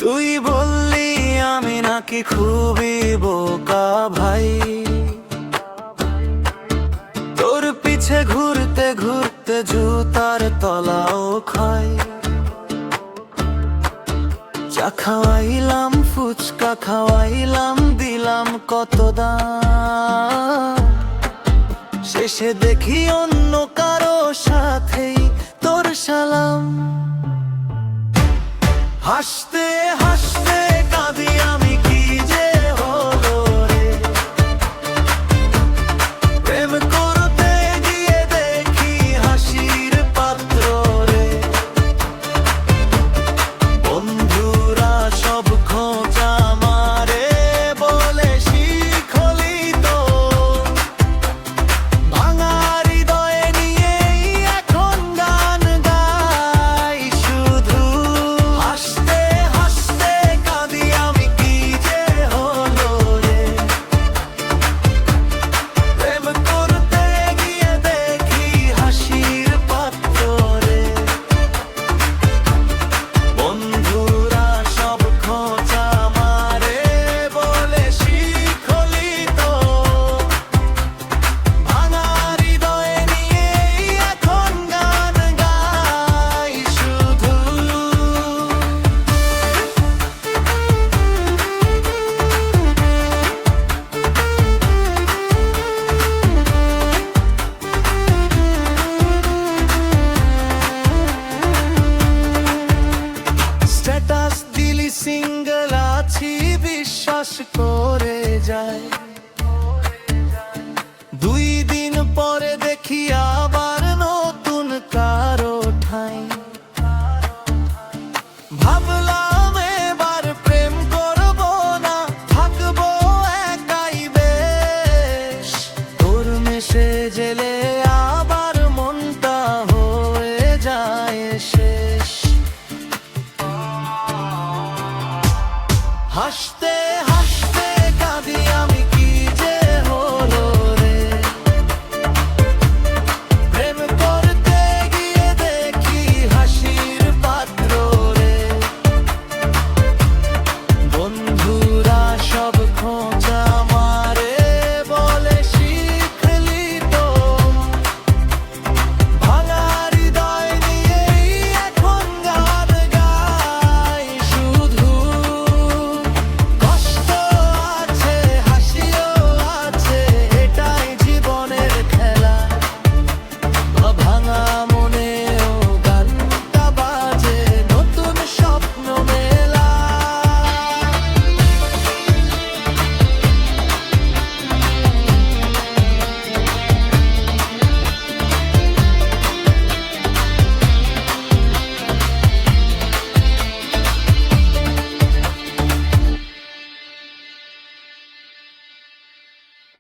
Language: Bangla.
তুই বললি আমি নাকি খুবই বোকা ভাই, তোর পিছে ঘুরতে ঘুরতে জুতার তলাও খাই। চা খাওয়াইলাম, ফুচকা খাওয়াইলাম, দিলাম কত দাম, শেষে দেখি অন্য কারো সাথেই তোর সালাম। হাসতে হাসতে কাঁদি আমি, কি যে হলো রে, প্রেম করতে গিয়ে দেখি হাসির পাত্র রে। বন্ধুরা সব খোঁজা মারে বলে শিখলি তো, ভাঙা হৃদয়ে নিয়েই এখন গান গাই শুধু। হাসতে হাসতে কাঁদি আমি, কি যে হলো রে, প্রেম করতে গিয়ে দেখি হাসির পাত্র রে। বন্ধুরা সব খোঁজা মারে বলে শিখলি তো, ভাঙা হৃদয়ে নিয়েই এখন গান গাই শুধু। স্ট্যাটাস দিলি সিঙ্গেল আছি বিশ্বাস করে যায়, 2 দিন পরে দেখি আবার নতুন কারো ঠাই। ভাবলাম এবার প্রেম করব না, থাকবো একাই বেশ, তোর মেসেজ এলে আবার মনটা হয়ে যায় শেষ। হাসতে